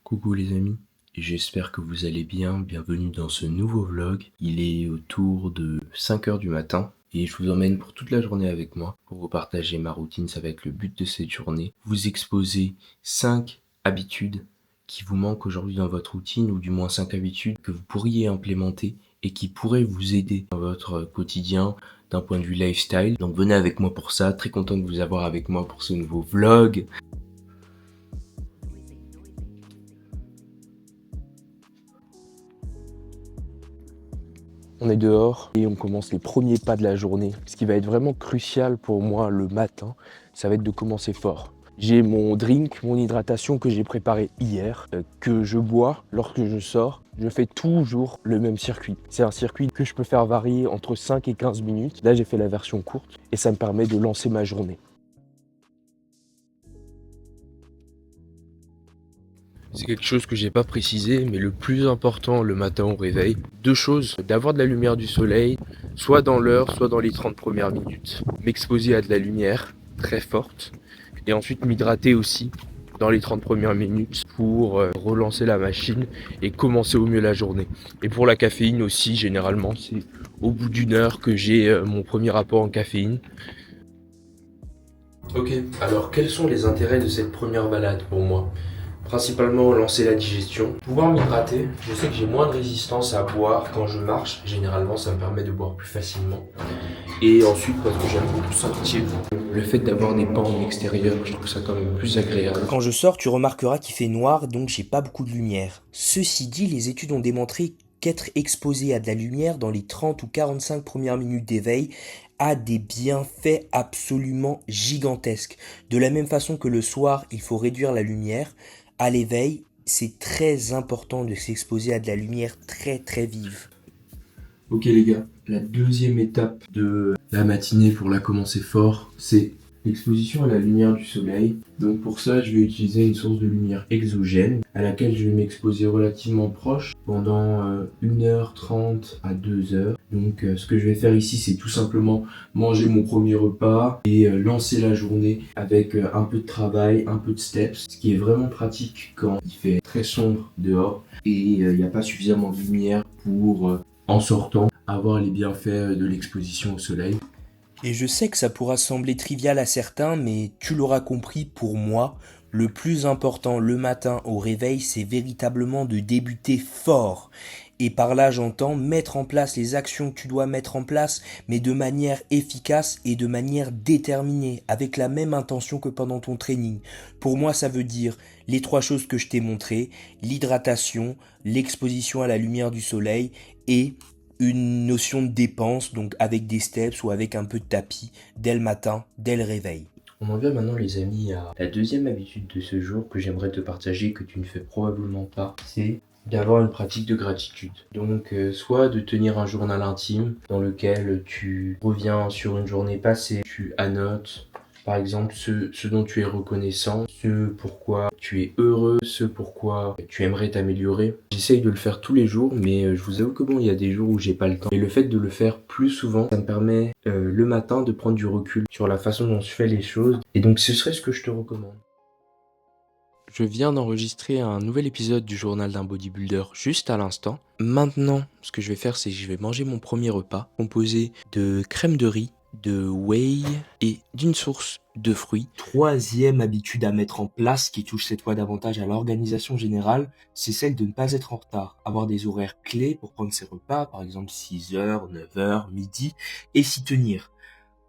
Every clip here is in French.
Coucou les amis, j'espère que vous allez bien, bienvenue dans ce nouveau vlog. Il est autour de 5 heures du matin et je vous emmène pour toute la journée avec moi pour vous partager ma routine. Ça va être le but de cette journée, vous exposer 5 habitudes qui vous manquent aujourd'hui dans votre routine, ou du moins 5 habitudes que vous pourriez implémenter et qui pourraient vous aider dans votre quotidien d'un point de vue lifestyle. Donc venez avec moi pour ça, très content de vous avoir avec moi pour ce nouveau vlog. On est dehors et on commence les premiers pas de la journée. Ce qui va être vraiment crucial pour moi le matin, ça va être de commencer fort. J'ai mon drink, mon hydratation que j'ai préparé hier, que je bois lorsque je sors. Je fais toujours le même circuit. C'est un circuit que je peux faire varier entre 5 et 15 minutes. Là, j'ai fait la version courte et ça me permet de lancer ma journée. C'est quelque chose que j'ai pas précisé, mais le plus important le matin au réveil, deux choses: d'avoir de la lumière du soleil, soit dans l'heure, soit dans les 30 premières minutes. M'exposer à de la lumière très forte, et ensuite m'hydrater aussi dans les 30 premières minutes pour relancer la machine et commencer au mieux la journée. Et pour la caféine aussi, généralement, c'est au bout d'une heure que j'ai mon premier apport en caféine. Ok, alors quels sont les intérêts de cette première balade pour moi? Principalement lancer la digestion, pouvoir m'hydrater. Je sais que j'ai moins de résistance à boire quand je marche, généralement ça me permet de boire plus facilement. Et ensuite parce que j'aime beaucoup sortir, le fait d'avoir des pas en extérieur, je trouve ça quand même plus agréable. Quand je sors, tu remarqueras qu'il fait noir, donc j'ai pas beaucoup de lumière. Ceci dit, les études ont démontré qu'être exposé à de la lumière dans les 30 ou 45 premières minutes d'éveil a des bienfaits absolument gigantesques. De la même façon que le soir, il faut réduire la lumière, à l'éveil, c'est très important de s'exposer à de la lumière très très vive. Ok les gars, la deuxième étape de la matinée pour la commencer fort, c'est l'exposition à la lumière du soleil. Donc pour ça, je vais utiliser une source de lumière exogène à laquelle je vais m'exposer relativement proche pendant 1h30 à 2h. Donc ce que je vais faire ici, c'est tout simplement manger mon premier repas et lancer la journée avec un peu de travail, un peu de steps, ce qui est vraiment pratique quand il fait très sombre dehors et il n'y a pas suffisamment de lumière pour en sortant avoir les bienfaits de l'exposition au soleil. Et je sais que ça pourra sembler trivial à certains, mais tu l'auras compris, pour moi, le plus important le matin au réveil, c'est véritablement de débuter fort. Et par là, j'entends mettre en place les actions que tu dois mettre en place, mais de manière efficace et de manière déterminée, avec la même intention que pendant ton training. Pour moi, ça veut dire les trois choses que je t'ai montrées: l'hydratation, l'exposition à la lumière du soleil et une notion de dépense, donc avec des steps ou avec un peu de tapis, dès le matin, dès le réveil. On en vient maintenant les amis à la deuxième habitude de ce jour que j'aimerais te partager, que tu ne fais probablement pas, c'est d'avoir une pratique de gratitude. Donc soit de tenir un journal intime dans lequel tu reviens sur une journée passée, tu annotes par exemple ce dont tu es reconnaissant, ce pourquoi tu es heureux, ce pourquoi tu aimerais t'améliorer. J'essaye de le faire tous les jours, mais je vous avoue que bon, il y a des jours où j'ai pas le temps. Et le fait de le faire plus souvent, ça me permet le matin de prendre du recul sur la façon dont je fais les choses. Et donc ce serait ce que je te recommande. Je viens d'enregistrer un nouvel épisode du journal d'un bodybuilder juste à l'instant. Maintenant, ce que je vais faire, c'est que je vais manger mon premier repas composé de crème de riz, de whey et d'une source de fruits. Troisième habitude à mettre en place, qui touche cette fois davantage à l'organisation générale, c'est celle de ne pas être en retard. Avoir des horaires clés pour prendre ses repas, par exemple 6h, 9h, midi, et s'y tenir.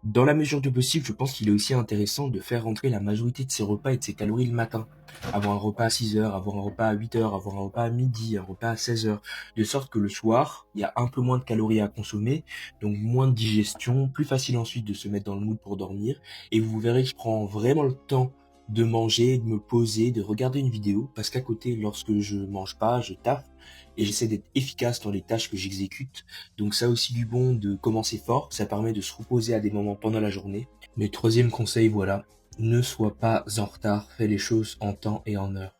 Dans la mesure du possible, je pense qu'il est aussi intéressant de faire rentrer la majorité de ses repas et de ses calories le matin. Avoir un repas à 6h, avoir un repas à 8h, avoir un repas à midi, un repas à 16h. De sorte que le soir, il y a un peu moins de calories à consommer, donc moins de digestion, plus facile ensuite de se mettre dans le mood pour dormir. Et vous verrez que je prends vraiment le temps de manger, de me poser, de regarder une vidéo, parce qu'à côté, lorsque je mange pas, je taffe et j'essaie d'être efficace dans les tâches que j'exécute. Donc ça a aussi du bon de commencer fort, ça permet de se reposer à des moments pendant la journée. Mais troisième conseil, voilà, ne sois pas en retard, fais les choses en temps et en heure.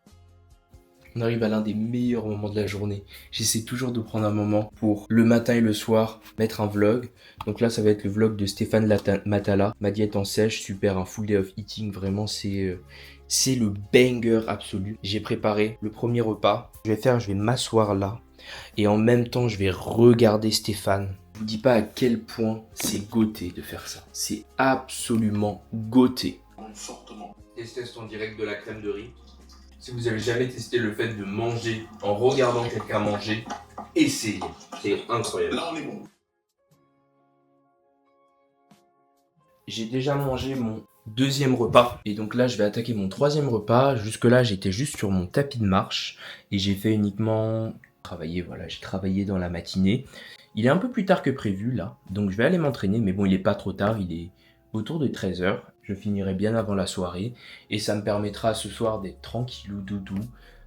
On arrive à l'un des meilleurs moments de la journée. J'essaie toujours de prendre un moment pour le matin et le soir mettre un vlog. Donc là, ça va être le vlog de Stéphane Matala. Ma diète en sèche, super, un full day of eating. Vraiment, c'est C'est le banger absolu. J'ai préparé le premier repas. Je vais m'asseoir là. Et en même temps, je vais regarder Stéphane. Je vous dis pas à quel point c'est gauté de faire ça. C'est absolument gauté. Fortement. Test en direct de la crème de riz. Si vous avez jamais testé le fait de manger en regardant quelqu'un manger, essayez. C'est incroyable. Là, on est bon. J'ai déjà mangé mon deuxième repas. Et donc là, je vais attaquer mon troisième repas. Jusque-là, j'étais juste sur mon tapis de marche. Et j'ai fait uniquement travailler. Voilà, j'ai travaillé dans la matinée. Il est un peu plus tard que prévu là. Donc je vais aller m'entraîner. Mais bon, il est pas trop tard. Il est autour de 13h. Je finirai bien avant la soirée. Et ça me permettra ce soir d'être tranquillou doudou.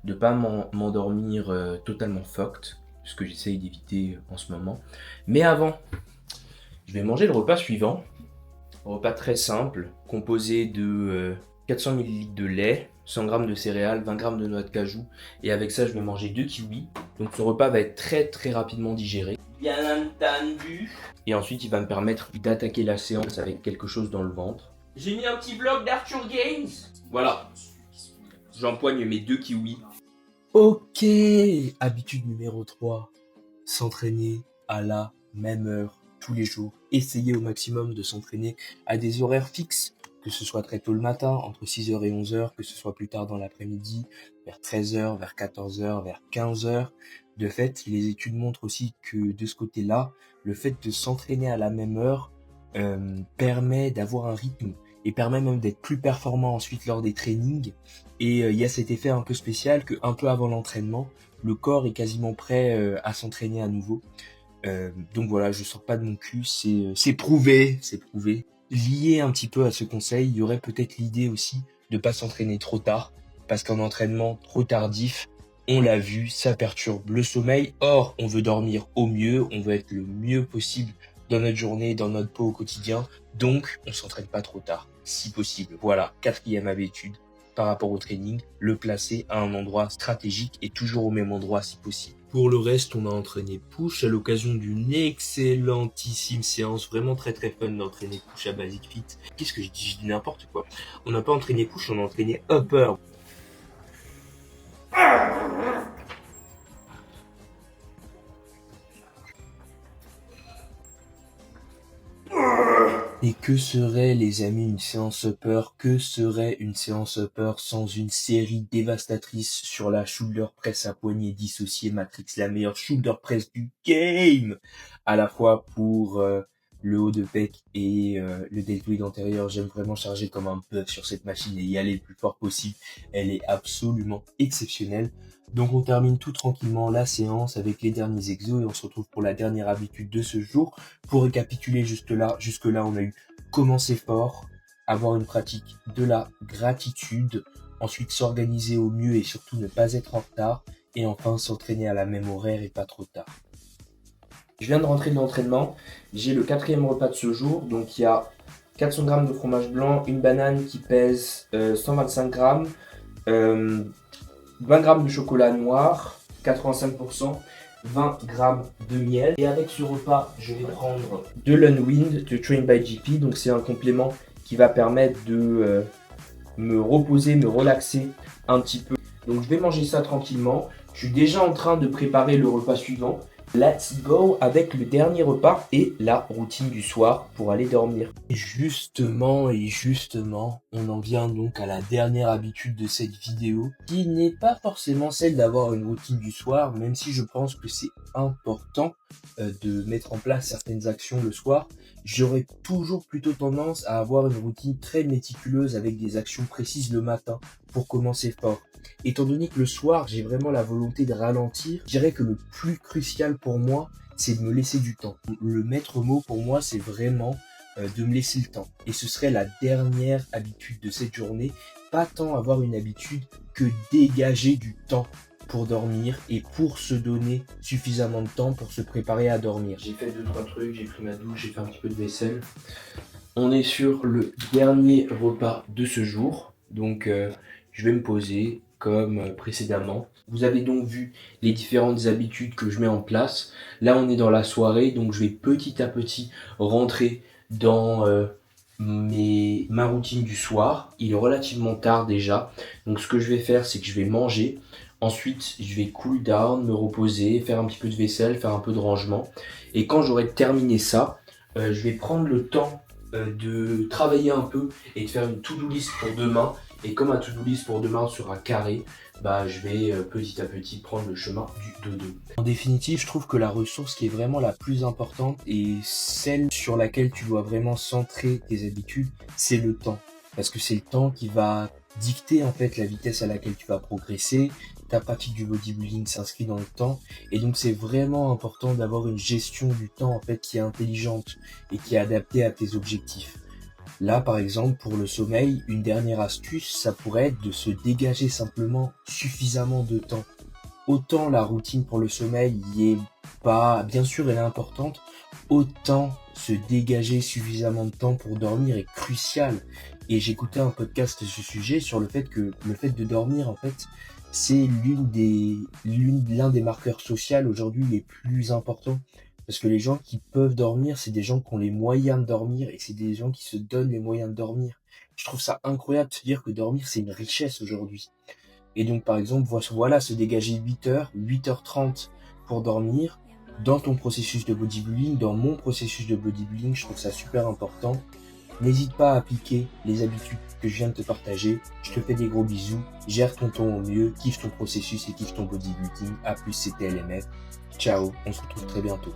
De pas m'endormir totalement fucked. Ce que j'essaye d'éviter en ce moment. Mais avant, je vais manger le repas suivant. Un repas très simple, composé de 400 ml de lait, 100 g de céréales, 20 g de noix de cajou. Et avec ça, je vais manger 2 kiwis. Donc ce repas va être très rapidement digéré. Bien entendu. Et ensuite, il va me permettre d'attaquer la séance avec quelque chose dans le ventre. J'ai mis un petit vlog d'Arthur Games. Voilà. J'empoigne mes 2 kiwis. Ok, habitude numéro 3, s'entraîner à la même heure tous les jours. Essayez au maximum de s'entraîner à des horaires fixes, que ce soit très tôt le matin, entre 6h et 11h, que ce soit plus tard dans l'après-midi, vers 13h, vers 14h, vers 15h. De fait, les études montrent aussi que de ce côté-là, le fait de s'entraîner à la même heure permet d'avoir un rythme et permet même d'être plus performant ensuite lors des trainings. Et il y a cet effet un peu spécial que un peu avant l'entraînement, le corps est quasiment prêt à s'entraîner à nouveau. Donc voilà, je sors pas de mon cul, c'est prouvé. Lié un petit peu à ce conseil, il y aurait peut-être l'idée aussi de pas s'entraîner trop tard, parce qu'un entraînement trop tardif, on l'a vu, ça perturbe le sommeil. Or, on veut dormir au mieux, on veut être le mieux possible dans notre journée, dans notre peau au quotidien, donc on s'entraîne pas trop tard, si possible. Voilà, 4e habitude par rapport au training, le placer à un endroit stratégique et toujours au même endroit si possible. Pour le reste, on a entraîné push à l'occasion d'une excellentissime séance, vraiment très fun d'entraîner push à Basic Fit. Qu'est-ce que j'ai dit? J'ai dit n'importe quoi. On n'a pas entraîné push, on a entraîné upper. Et que serait, les amis, une séance upper? Que serait une séance upper sans une série dévastatrice sur la shoulder press à poignet dissocié Matrix, la meilleure shoulder press du game, à la fois pour le haut de pec et le deltoïde antérieur. J'aime vraiment charger comme un bœuf sur cette machine et y aller le plus fort possible. Elle est absolument exceptionnelle. Donc on termine tout tranquillement la séance avec les derniers exos et on se retrouve pour la dernière habitude de ce jour. Pour récapituler jusque-là, on a eu commencer fort, avoir une pratique de la gratitude, ensuite s'organiser au mieux et surtout ne pas être en retard, et enfin s'entraîner à la même horaire et pas trop tard. Je viens de rentrer de l'entraînement, j'ai le 4e repas de ce jour, donc il y a 400 g de fromage blanc, une banane qui pèse 125 g, 20 g de chocolat noir, 85%, 20 g de miel. Et avec ce repas, je vais prendre de l'Unwind de Train by GP. Donc c'est un complément qui va permettre de me reposer, me relaxer un petit peu. Donc je vais manger ça tranquillement. Je suis déjà en train de préparer le repas suivant. Let's go avec le dernier repas et la routine du soir pour aller dormir. Et justement, on en vient donc à la dernière habitude de cette vidéo, qui n'est pas forcément celle d'avoir une routine du soir, même si je pense que c'est important de mettre en place certaines actions le soir. J'aurais toujours plutôt tendance à avoir une routine très méticuleuse avec des actions précises le matin pour commencer fort. Étant donné que le soir, j'ai vraiment la volonté de ralentir, je dirais que le plus crucial pour moi, c'est de me laisser du temps. Le maître mot pour moi, c'est vraiment de me laisser le temps. Et ce serait la dernière habitude de cette journée. Pas tant avoir une habitude que dégager du temps pour dormir et pour se donner suffisamment de temps pour se préparer à dormir. J'ai fait 2-3 trucs, j'ai pris ma douche, j'ai fait un petit peu de vaisselle. On est sur le dernier repas de ce jour, donc je vais me poser comme précédemment. Vous avez donc vu les différentes habitudes que je mets en place. Là on est dans la soirée, donc je vais petit à petit rentrer dans ma routine du soir. Il est relativement tard déjà. Donc ce que je vais faire, c'est que je vais manger. Ensuite, je vais cool down, me reposer, faire un petit peu de vaisselle, faire un peu de rangement. Et quand j'aurai terminé ça, je vais prendre le temps de travailler un peu et de faire une to-do list pour demain. Et comme ma to-do list pour demain sera carrée, bah, je vais petit à petit prendre le chemin du dodo. En définitive, je trouve que la ressource qui est vraiment la plus importante et celle sur laquelle tu dois vraiment centrer tes habitudes, c'est le temps. Parce que c'est le temps qui va dicter en fait la vitesse à laquelle tu vas progresser. Ta pratique du bodybuilding s'inscrit dans le temps et donc c'est vraiment important d'avoir une gestion du temps en fait qui est intelligente et qui est adaptée à tes objectifs. Là, par exemple, pour le sommeil, une dernière astuce, ça pourrait être de se dégager simplement suffisamment de temps. Autant la routine pour le sommeil y est pas, bien sûr elle est importante, autant se dégager suffisamment de temps pour dormir est crucial. Et j'écoutais un podcast à ce sujet sur le fait que le fait de dormir, en fait, c'est l'un des marqueurs sociaux aujourd'hui les plus importants. Parce que les gens qui peuvent dormir, c'est des gens qui ont les moyens de dormir et c'est des gens qui se donnent les moyens de dormir. Je trouve ça incroyable de se dire que dormir, c'est une richesse aujourd'hui. Et donc, par exemple, voilà, se dégager 8 heures, 8h30 pour dormir. Dans ton processus de bodybuilding, dans mon processus de bodybuilding, je trouve ça super important. N'hésite pas à appliquer les habitudes que je viens de te partager. Je te fais des gros bisous. Gère ton temps au mieux. Kiffe ton processus et kiffe ton bodybuilding. A plus, c'était LMF. Ciao, on se retrouve très bientôt.